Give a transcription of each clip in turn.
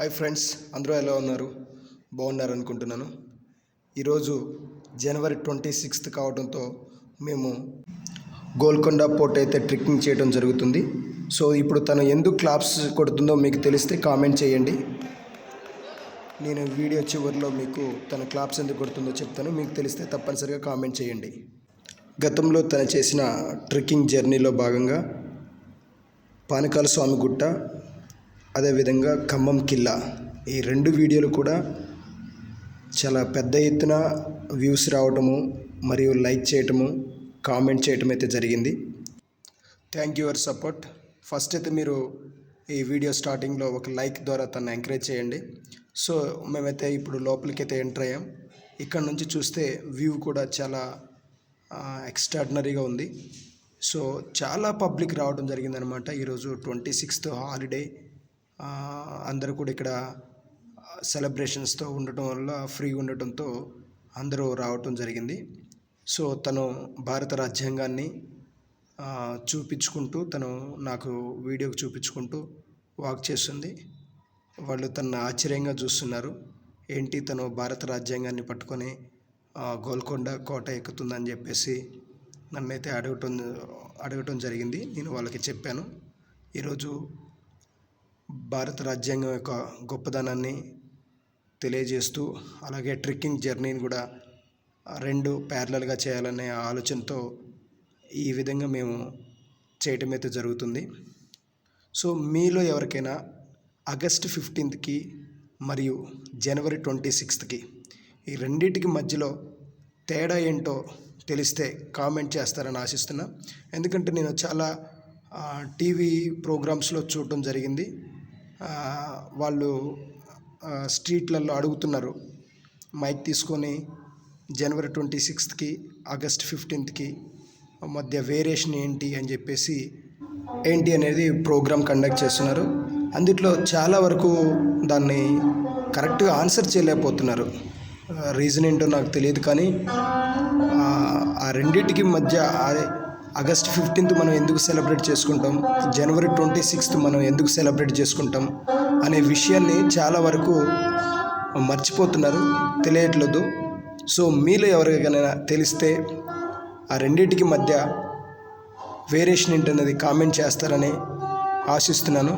Hi friends, అందరూ ఎలా ఉన్నారు? బాగున్నారు అనుకుంటున్నాను. ఈరోజు జనవరి 26 కావడంతో మేము గోల్కొండ పోర్ట్ అయితే ట్రెక్కింగ్ చేయడం జరుగుతుంది. సో ఇప్పుడు తను ఎందుకు క్లాప్స్ కొడుతుందో మీకు తెలిస్తే కామెంట్ చేయండి. నేను వీడియో చివరిలో మీకు తన క్లాప్స్ ఎందుకు కొడుతుందో చెప్తాను. మీకు తెలిస్తే తప్పనిసరిగా కామెంట్ చేయండి. గతంలో తను చేసిన ట్రెక్కింగ్ జర్నీలో భాగంగా పానకాల స్వామి గుట్ట, అదేవిధంగా ఖమ్మం కిల్లా, ఈ రెండు వీడియోలు కూడా చాలా పెద్ద ఎత్తున వ్యూస్ రావటము మరియు లైక్ చేయటము, కామెంట్ చేయటం అయితే జరిగింది. Thank you for support. First అయితే మీరు ఈ వీడియో స్టార్టింగ్లో ఒక లైక్ ద్వారా తను ఎంకరేజ్ చేయండి. సో మేమైతే ఇప్పుడు లోపలికైతే ఎంటర్ అయ్యాం. ఇక్కడ నుంచి చూస్తే వ్యూ కూడా చాలా ఎక్స్ట్రాడినరీగా ఉంది. సో చాలా పబ్లిక్ రావడం జరిగిందనమాట. ఈరోజు 26th హాలిడే, అందరూ కూడా ఇక్కడ సెలబ్రేషన్స్తో ఉండటం వల్ల ఫ్రీగా ఉండటంతో అందరూ రావటం జరిగింది. సో తను భారత రాజ్యాంగాన్ని చూపించుకుంటూ, తను నాకు వీడియోకి చూపించుకుంటూ వాక్ చేస్తుంది. వాళ్ళు తను ఆశ్చర్యంగా చూస్తున్నారు. ఏంటి తను భారత రాజ్యాంగాన్ని పట్టుకొని గోల్కొండ కోట ఎక్కుతుందని చెప్పేసి నన్నైతే అడగటం జరిగింది. నేను వాళ్ళకి చెప్పాను, ఈరోజు భారత రాజ్యాంగం యొక్క గొప్పదనాన్ని తెలియజేస్తూ, అలాగే ట్రెక్కింగ్ జర్నీని కూడా రెండు ప్యారలల్గా చేయాలనే ఆలోచనతో ఈ విధంగా మేము చేయటం అయితే జరుగుతుంది. సో మీలో ఎవరికైనా ఆగస్ట్ 15కి మరియు జనవరి 26కి ఈ రెండింటికి మధ్యలో తేడా ఏంటో తెలిస్తే కామెంట్ చేస్తారని ఆశిస్తున్నా. ఎందుకంటే నేను చాలా టీవీ ప్రోగ్రామ్స్లో చూడటం జరిగింది. వాళ్ళు స్ట్రీట్లలో అడుగుతున్నారు, మైక్ తీసుకొని జనవరి 26కి ఆగస్ట్ 15కి మధ్య వేరియేషన్ ఏంటి అని చెప్పేసి ఏంటి అనేది ప్రోగ్రామ్ కండక్ట్ చేస్తున్నారు. అందుట్లో చాలా వరకు దాన్ని కరెక్ట్గా ఆన్సర్ చేయలేకపోతున్నారు. రీజన్ ఏంటో నాకు తెలియదు, కానీ ఆ రెండింటికి మధ్య ఆగస్ట్ 15th మనం ఎందుకు సెలబ్రేట్ చేసుకుంటాం, జనవరి 26th మనం ఎందుకు సెలబ్రేట్ చేసుకుంటాం అనే విషయాన్ని చాలా వరకు మర్చిపోతున్నారు, తెలియట్లేదు. సో మీలో ఎవరికైనా తెలిస్తే ఆ రెండింటికి మధ్య వేరియేషన్ ఏంటనేది కామెంట్ చేస్తారని ఆశిస్తున్నాను.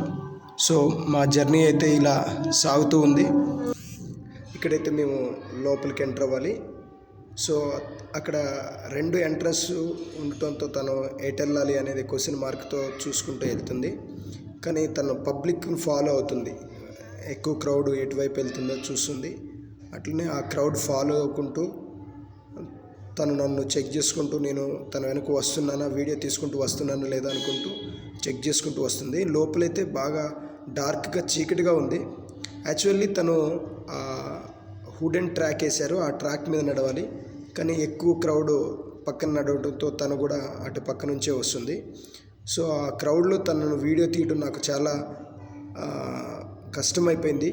సో మా జర్నీ అయితే ఇలా సాగుతూ ఉంది. ఇక్కడైతే మేము లోపలికి ఎంటర్ అవ్వాలి. సో అక్కడ రెండు ఎంట్రన్స్ ఉండటంతో తను ఎటు వెళ్ళాలి అనేది క్వశ్చన్ మార్క్తో చూసుకుంటూ వెళ్తుంది. కానీ తను పబ్లిక్ని ఫాలో అవుతుంది, ఎక్కువ క్రౌడ్ ఎటువైపు వెళ్తుందో చూస్తుంది. అట్లనే ఆ క్రౌడ్ ఫాలో అవ్వకుంటూ తను నన్ను చెక్ చేసుకుంటూ, నేను తన వెనక వస్తున్నానా, వీడియో తీసుకుంటూ వస్తున్నానా లేదా అనుకుంటూ చెక్ చేసుకుంటూ వస్తుంది. లోపలైతే బాగా డార్క్గా చీకటిగా ఉంది. యాక్చువల్లీ తను వుడెన్ ట్రాక్ వేశారు, ఆ ట్రాక్ మీద నడవాలి. కానీ ఎక్కువ క్రౌడ్ పక్కన నడవడంతో తను కూడా అటు పక్క నుంచే వస్తుంది. సో ఆ క్రౌడ్లో తనను వీడియో తీయడం నాకు చాలా కష్టమైపోయింది.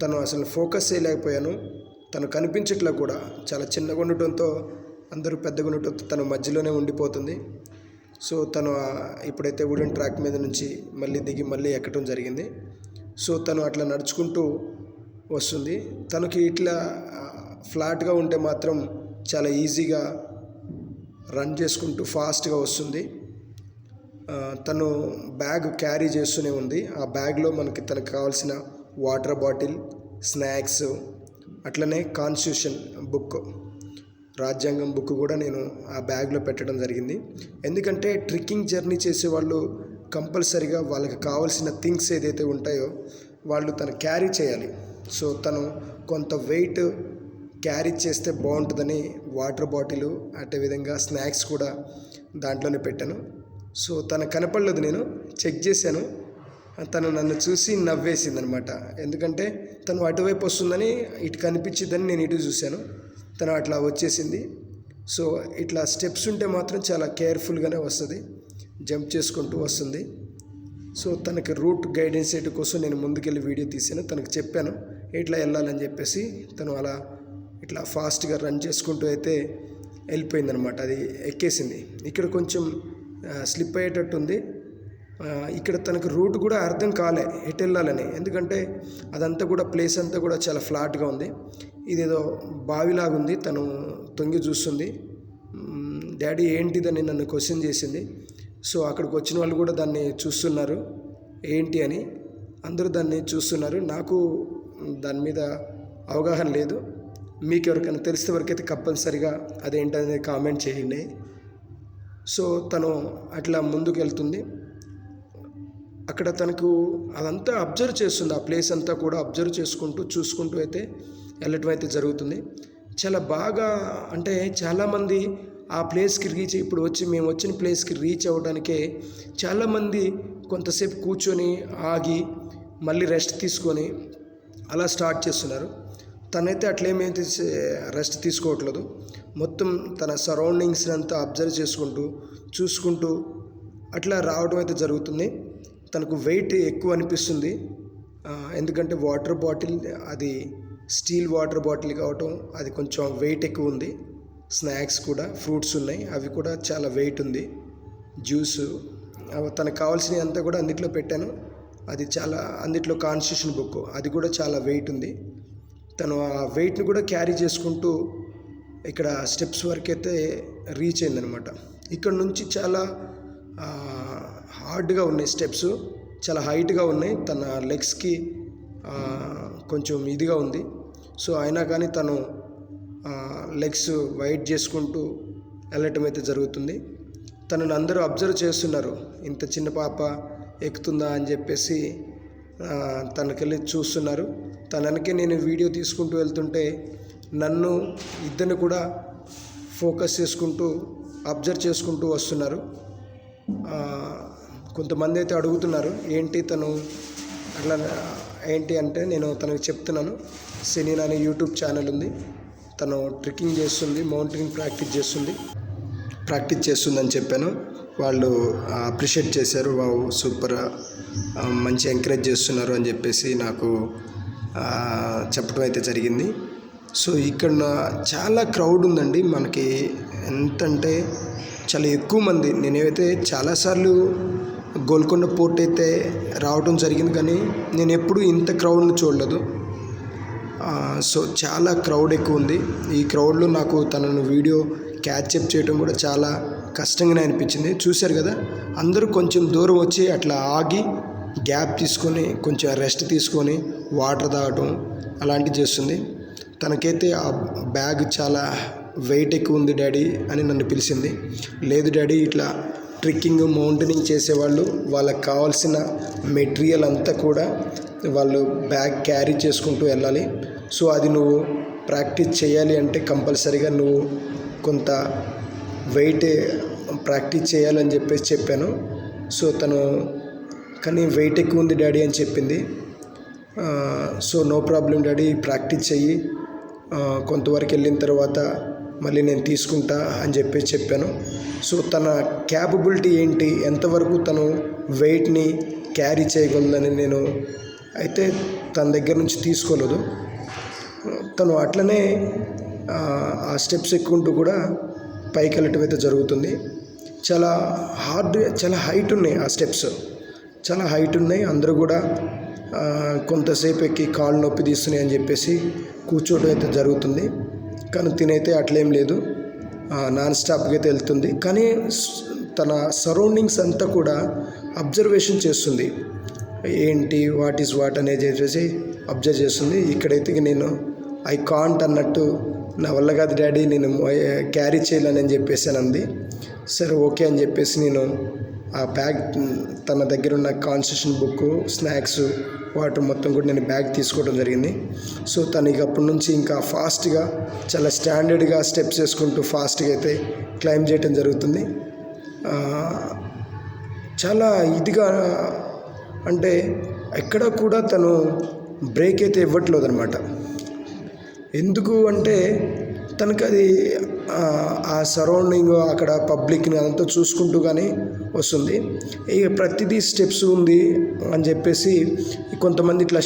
తను అసలు ఫోకస్ చేయలేకపోయాను. తను కనిపించట్లా కూడా, చాలా చిన్నగా ఉండటంతో, అందరూ పెద్దగా ఉండటంతో తను మధ్యలోనే ఉండిపోతుంది. సో తను ఇప్పుడైతే వుడెన్ ట్రాక్ మీద నుంచి మళ్ళీ దిగి మళ్ళీ ఎక్కడం జరిగింది. సో తను అట్లా నడుచుకుంటూ వస్తుంది. తనకి ఇట్లా ఫ్లాట్గా ఉంటే మాత్రం చాలా ఈజీగా రన్ చేసుకుంటూ ఫాస్ట్గా వస్తుంది. తను బ్యాగ్ క్యారీ చేస్తూనే ఉంది. ఆ బ్యాగ్లో మనకి తనకు కావాల్సిన వాటర్ బాటిల్, స్నాక్స్, అట్లనే కాన్స్టిట్యూషన్ బుక్, రాజ్యాంగం బుక్ కూడా నేను ఆ బ్యాగ్లో పెట్టడం జరిగింది. ఎందుకంటే ట్రెక్కింగ్ జర్నీ చేసే వాళ్ళు కంపల్సరీగా వాళ్ళకి కావాల్సిన థింగ్స్ ఏదైతే ఉంటాయో వాళ్ళు తను క్యారీ చేయాలి. సో తను కొంత వెయిట్ క్యారీ చేస్తే బాగుంటుందని వాటర్ బాటిల్, అదేవిధంగా స్నాక్స్ కూడా దాంట్లోనే పెట్టాను. సో తను కనపడలేదు, నేను చెక్ చేశాను. తను నన్ను చూసి నవ్వేసింది అనమాట. ఎందుకంటే తను అటువైపు వస్తుందని, ఇటు కనిపించిద్దని నేను ఇటు చూశాను. తను అట్లా వచ్చేసింది. సో ఇట్లా స్టెప్స్ ఉంటే మాత్రం చాలా కేర్ఫుల్గానే వస్తుంది, జంప్ చేసుకుంటూ వస్తుంది. సో తనకి రూట్ గైడెన్స్ చేయడం కోసం నేను ముందుకెళ్ళి వీడియో తీసాను. తనకు చెప్పాను ఇట్లా వెళ్ళాలని చెప్పేసి. తను అలా ఇట్లా ఫాస్ట్గా రన్ చేసుకుంటూ అయితే వెళ్ళిపోయిందనమాట. అది ఎక్కేసింది. ఇక్కడ కొంచెం స్లిప్ అయ్యేటట్టుంది. ఇక్కడ తనకు రూట్ కూడా అర్థం కాలే ఎటు వెళ్ళాలని, ఎందుకంటే అదంతా కూడా ప్లేస్ అంతా కూడా చాలా ఫ్లాట్గా ఉంది. ఇదేదో బావిలాగా ఉంది. తను తొంగి చూస్తుంది. డాడీ ఏంటిదని నన్ను క్వశ్చన్ చేసింది. సో అక్కడికి వచ్చిన వాళ్ళు కూడా దాన్ని చూస్తున్నారు ఏంటి అని, అందరూ దాన్ని చూస్తున్నారు. నాకు దాని మీద అవగాహన లేదు. మీకు ఎవరికైనా తెలిసిన వరకైతే కంపల్సరిగా అదేంటనేది కామెంట్ చేయండి. సో తను అట్లా ముందుకు వెళ్తుంది. అక్కడ తనకు అదంతా అబ్జర్వ్ చేస్తుంది. ఆ ప్లేస్ అంతా కూడా అబ్జర్వ్ చేసుకుంటూ చూసుకుంటూ అయితే వెళ్ళటం అయితే జరుగుతుంది. చాలా బాగా, అంటే చాలామంది ఆ ప్లేస్కి ఇప్పుడు మేము వచ్చిన ప్లేస్కి రీచ్ అవ్వడానికే చాలామంది కొంతసేపు కూర్చొని ఆగి మళ్ళీ రెస్ట్ తీసుకొని అలా స్టార్ట్ చేస్తున్నారు. తనైతే అట్లేమైతే రెస్ట్ తీసుకోవట్లేదు. మొత్తం తన సరౌండింగ్స్ అంతా అబ్జర్వ్ చేసుకుంటూ చూసుకుంటూ అట్లా రావడం అయితే జరుగుతుంది. తనకు వెయిట్ ఎక్కువ అనిపిస్తుంది, ఎందుకంటే వాటర్ బాటిల్ అది స్టీల్ వాటర్ బాటిల్ కావటం, అది కొంచెం వెయిట్ ఎక్కువ ఉంది. స్నాక్స్ కూడా, ఫ్రూట్స్ ఉన్నాయి, అవి కూడా చాలా వెయిట్ ఉంది. జ్యూసు తనకు కావాల్సినవి అంతా కూడా అన్నిట్లో పెట్టాను. అది చాలా, అన్నిట్లో కాన్స్టిట్యూషన్ బుక్ అది కూడా చాలా వెయిట్ ఉంది. తను ఆ వెయిట్ని కూడా క్యారీ చేసుకుంటూ ఇక్కడ స్టెప్స్ వరకు అయితే రీచ్ అయిందనమాట. ఇక్కడ నుంచి చాలా హార్డ్గా ఉన్నాయి స్టెప్స్, చాలా హైట్గా ఉన్నాయి. తన లెగ్స్కి కొంచెం ఇదిగా ఉంది. సో అయినా కానీ తను లెగ్స్ వైడ్ చేసుకుంటూ వెళ్ళటం అయితే జరుగుతుంది. తనను అందరూ అబ్జర్వ్ చేస్తున్నారు, ఇంత చిన్న పాప ఎక్కుతుందా అని చెప్పేసి తనకెళ్ళి చూస్తున్నారు. తనకే నేను వీడియో తీసుకుంటూ వెళ్తుంటే నన్ను ఇద్దరిని కూడా ఫోకస్ చేసుకుంటూ అబ్జర్వ్ చేసుకుంటూ వస్తున్నారు. కొంతమంది అయితే అడుగుతున్నారు ఏంటి తను అట్లా ఏంటి అంటే, నేను తనకి చెప్తున్నాను, సెనీనా అనే యూట్యూబ్ ఛానల్ ఉంది, తను ట్రెక్కింగ్ చేస్తుంది, మౌంటైనింగ్ ప్రాక్టీస్ చేస్తుందని చెప్పాను. వాళ్ళు అప్రిషియేట్ చేశారు. వావ్ సూపర్, మంచి ఎంకరేజ్ చేస్తున్నారు అని చెప్పేసి నాకు చెప్పడం అయితే జరిగింది. సో ఇక్కడ చాలా క్రౌడ్ ఉందండి. మనకి ఎంతంటే చాలా ఎక్కువ మంది. నేనైతే చాలాసార్లు గోల్కొండ పోర్ట్ అయితే రావడం జరిగింది, కానీ నేను ఎప్పుడు ఇంత క్రౌడ్ని చూడలేదు. సో చాలా క్రౌడ్ ఎక్కువ ఉంది. ఈ క్రౌడ్లో నాకు తనను వీడియో క్యాచ్అప్ చేయడం కూడా చాలా కష్టంగానే అనిపించింది. చూశారు కదా, అందరూ కొంచెం దూరం వచ్చి అట్లా ఆగి గ్యాప్ తీసుకొని కొంచెం రెస్ట్ తీసుకొని వాటర్ తాగటం అలాంటివి చేస్తుంది. తనకైతే ఆ బ్యాగ్ చాలా వెయిట్ ఎక్కువ ఉంది డాడీ అని నన్ను పిలిచింది. లేదు డాడీ, ఇట్లా ట్రెక్కింగ్ మౌంటైనింగ్ చేసేవాళ్ళు వాళ్ళకి కావాల్సిన మెటీరియల్ అంతా కూడా వాళ్ళు బ్యాగ్ క్యారీ చేసుకుంటూ వెళ్ళాలి. సో అది నువ్వు ప్రాక్టీస్ చేయాలి అంటే కంపల్సరీగా నువ్వు కొంత వెయిట్ ప్రాక్టీస్ చేయాలని చెప్పేసి చెప్పాను. సో తను కానీ వెయిట్ ఎక్కువ ఉంది డాడీ అని చెప్పింది. So no problem daddy, practice చెయ్యి, కొంతవరకు వెళ్ళిన తర్వాత మళ్ళీ నేను తీసుకుంటా అని చెప్పేసి చెప్పాను. సో తన క్యాపబిలిటీ ఏంటి, ఎంతవరకు తను వెయిట్ని క్యారీ చేయగలదని నేను అయితే తన దగ్గర నుంచి తీసుకోలేదు. తను అట్లనే ఆ స్టెప్స్ ఎక్కుంటూ కూడా పైకి వెళ్ళటం అయితే జరుగుతుంది. చాలా హార్డ్, చాలా హైట్ ఉన్నాయి ఆ స్టెప్స్, చాలా హైట్ ఉన్నాయి. అందరూ కూడా కొంతసేపు ఎక్కి కాళ్ళు నొప్పి తీస్తున్నాయి అని చెప్పేసి కూర్చోవడం అయితే జరుగుతుంది. కానీ తినైతే అట్లేం లేదు, నాన్ స్టాప్గా అయితే వెళ్తుంది. కానీ తన సరౌండింగ్స్ అంతా కూడా అబ్జర్వేషన్ చేస్తుంది. ఏంటి, వాట్ ఈజ్ వాట్ అనేది చెప్పేసి అబ్జర్వ్ చేస్తుంది. ఇక్కడైతే నేను ఐ కాంట్ అన్నట్టు, నా వల్ల కాదు డాడీ, నేను క్యారీ చేయాలని చెప్పేసాను అంది. సరే ఓకే అని చెప్పేసి నేను ఆ బ్యాగ్, తన దగ్గర ఉన్న కాన్స్టిట్యూషన్ బుక్, స్నాక్స్, వాటర్ మొత్తం కూడా నేను బ్యాగ్ తీసుకోవడం జరిగింది. సో తను ఇక అప్పటి నుంచి ఇంకా ఫాస్ట్గా, చాలా స్టాండర్డ్గా స్టెప్స్ వేసుకుంటూ ఫాస్ట్గా అయితే క్లైంబ్ చేయడం జరుగుతుంది. చాలా ఇదిగా, అంటే ఎక్కడ కూడా తను బ్రేక్ అయితే ఇవ్వట్లేదు అనమాట. ఎందుకు అంటే తనకు అది ఆ సరౌండింగ్, అక్కడ పబ్లిక్ని అదంతా చూసుకుంటూ కానీ వస్తుంది. ఇక ప్రతిదీ స్టెప్స్ ఉంది అని చెప్పేసి కొంతమంది ఇట్లా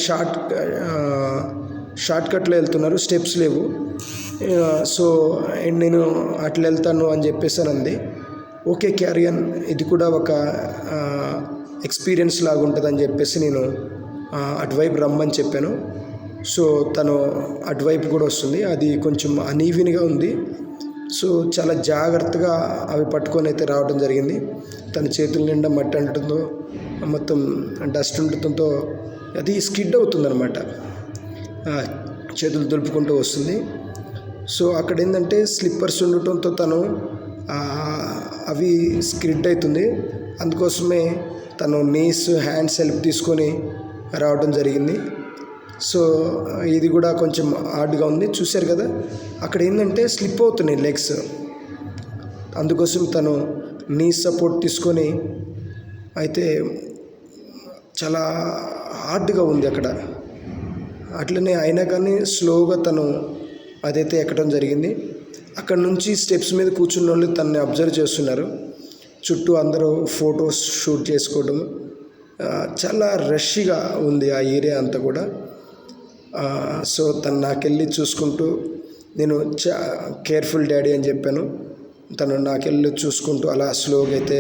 షార్ట్ కట్లో వెళ్తున్నారు, స్టెప్స్ లేవు. సో నేను అట్లా వెళ్తాను అని చెప్పేసి అంది. ఓకే క్యారియన్, ఇది కూడా ఒక ఎక్స్పీరియన్స్ లాగా ఉంటుందని చెప్పేసి నేను అటువైపు రమ్మని చెప్పాను. సో తను అటువైపు కూడా వస్తుంది. అది కొంచెం అనీవెన్గా ఉంది. సో చాలా జాగ్రత్తగా అవి పట్టుకొని అయితే రావడం జరిగింది. తన చేతుల నిండా మట్టి అంటుందో మొత్తం డస్ట్ ఉండటంతో అది స్కిడ్ అవుతుందన్నమాట. చేతులు దులుపుకుంటూ వస్తుంది. సో అక్కడ ఏంటంటే స్లిప్పర్స్ ఉండటంతో తను అవి స్కిడ్ అవుతుంది. అందుకోసమే తను నీస్ హ్యాండ్స్ హెల్ప్ తీసుకొని రావడం జరిగింది. సో ఇది కూడా కొంచెం హార్డ్గా ఉంది. చూశారు కదా, అక్కడ ఏంటంటే స్లిప్ అవుతున్నాయి లెగ్స్. అందుకోసం తను నీ సపోర్ట్ తీసుకొని అయితే చాలా హార్డ్గా ఉంది అక్కడ. అట్లనే అయినా కానీ స్లోగా తను అదైతే ఎక్కడం జరిగింది. అక్కడ నుంచి స్టెప్స్ మీద కూర్చున్న వాళ్ళు తనని అబ్జర్వ్ చేస్తున్నారు. చుట్టూ అందరూ ఫొటోస్ షూట్ చేసుకోవడం, చాలా రష్గా ఉంది ఆ ఏరియా అంతా కూడా. సో తను నాకెళ్ళి చూసుకుంటూ, నేను కేర్ఫుల్ డాడీ అని చెప్పాను. తను నాకెళ్ళి చూసుకుంటూ అలా స్లోగా అయితే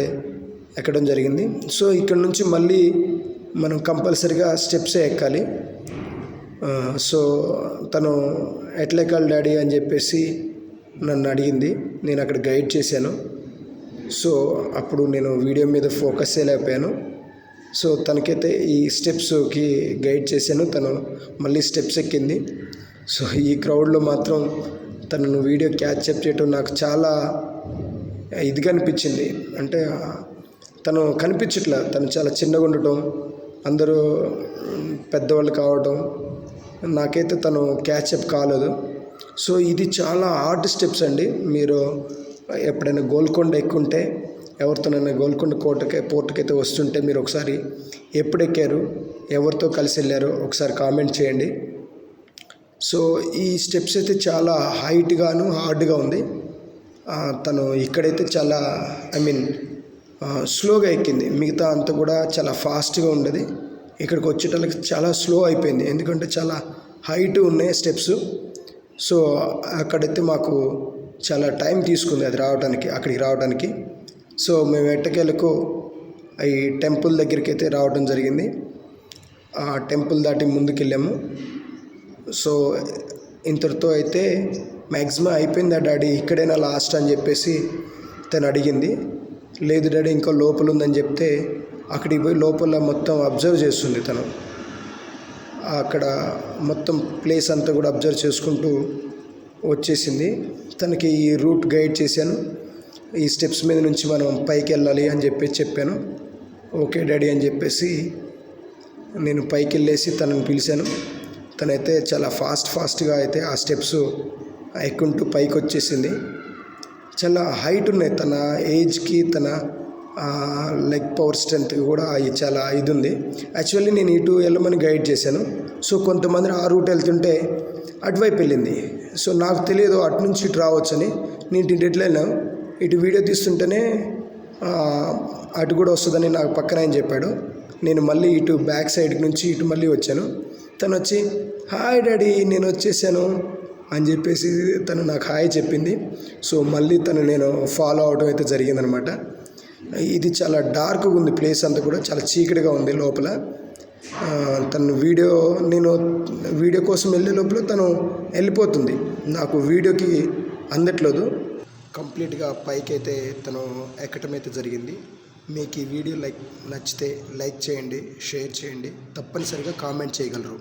ఎక్కడం జరిగింది. సో ఇక్కడ నుంచి మళ్ళీ మనం కంపల్సరిగా స్టెప్సే ఎక్కాలి. సో తను ఎట్లా ఎక్కాలి డాడీ అని చెప్పేసి నన్ను అడిగింది. నేను అక్కడ గైడ్ చేశాను. సో అప్పుడు నేను వీడియో మీద ఫోకస్ చేయలేకపోయాను. సో తనకైతే ఈ స్టెప్స్కి గైడ్ చేశాను. తను మళ్ళీ స్టెప్స్ ఎక్కింది. సో ఈ క్రౌడ్లో మాత్రం తనను వీడియో క్యాప్చర్ చేయటం నాకు చాలా ఇదిగా అనిపించింది. అంటే తను కనిపించట్లా, తను చాలా చిన్నగా ఉండటం, అందరూ పెద్దవాళ్ళు కావటం, నాకైతే తను క్యాచప్ కాలేదు. సో ఇది చాలా హార్డ్ స్టెప్స్ అండి. మీరు ఎప్పుడైనా గోల్కొండ ఎక్కుంటే, ఎవరితోనైనా గోల్కొండ పోర్టుకైతే వస్తుంటే మీరు ఒకసారి ఎప్పుడు ఎక్కారు, ఎవరితో కలిసి వెళ్ళారో ఒకసారి కామెంట్ చేయండి. సో ఈ స్టెప్స్ అయితే చాలా హైట్గాను హార్డ్గా ఉంది. తను ఇక్కడైతే చాలా స్లోగా ఎక్కింది. మిగతా అంతా కూడా చాలా ఫాస్ట్గా ఉండేది. ఇక్కడికి వచ్చేటళ్ళకి చాలా స్లో అయిపోయింది, ఎందుకంటే చాలా హైట్ ఉన్నాయి స్టెప్స్. సో అక్కడైతే మాకు చాలా టైం తీసుకుంది అది రావడానికి, అక్కడికి రావడానికి. సో మేము ఎట్టకేలకు ఈ టెంపుల్ దగ్గరికి అయితే రావడం జరిగింది. ఆ టెంపుల్ దాటి ముందుకు వెళ్ళాము. సో ఇంతటితో అయితే మ్యాక్సిమం అయిపోయిందా డాడీ, ఇక్కడైనా లాస్ట్ అని చెప్పేసి తను అడిగింది. లేదు డాడీ ఇంకా లోపల ఉందని చెప్తే అక్కడికి పోయి లోపల మొత్తం అబ్జర్వ్ చేస్తుంది. తను అక్కడ మొత్తం ప్లేస్ అంతా కూడా అబ్జర్వ్ చేసుకుంటూ వచ్చేసింది. తనకి ఈ రూట్ గైడ్ చేశాను. ఈ స్టెప్స్ మీద నుంచి మనం పైకి వెళ్ళాలి అని చెప్పాను. ఓకే డాడీ అని చెప్పేసి నేను పైకి వెళ్ళేసి తనని పిలిచాను. తనైతే చాలా ఫాస్ట్గా అయితే ఆ స్టెప్స్ ఎక్కుంటూ పైకి వచ్చేసింది. చాలా హైట్ ఉన్నాయి. తన ఏజ్కి తన లెగ్ పవర్ స్ట్రెంత్ కూడా చాలా ఇది ఉంది. యాక్చువల్లీ నేను ఇటు వెళ్ళమని గైడ్ చేశాను. సో కొంతమంది ఆ రూట్ వెళ్తుంటే అటువైపు వెళ్ళింది. సో నాకు తెలియదు అటు నుంచి ఇటు రావచ్చని. నేను ఇటు ఎట్లా వెళ్ళాను, ఇటు వీడియో తీస్తుంటేనే అటు కూడా వస్తుందని నాకు పక్కన ఆయన చెప్పాడు. నేను మళ్ళీ ఇటు బ్యాక్ సైడ్ నుంచి ఇటు మళ్ళీ వచ్చాను. తను వచ్చి హాయ్ డాడీ నేను వచ్చేసాను అని చెప్పేసి తను నాకు హాయ్ చెప్పింది. సో మళ్ళీ తను నేను ఫాలో అవడం అయితే జరిగిందనమాట. ఇది చాలా డార్క్గా ఉంది, ప్లేస్ అంతా కూడా చాలా చీకటిగా ఉంది లోపల. తను నేను వీడియో కోసం వెళ్ళే లోపల తను వెళ్ళిపోతుంది, నాకు వీడియోకి అందట్లేదు. కంప్లీట్గా పైకి అయితే తను ఎక్కటం అయితే జరిగింది. మీకు ఈ వీడియో నచ్చితే లైక్ చేయండి, షేర్ చేయండి, తప్పనిసరిగా కామెంట్ చేయగలరు.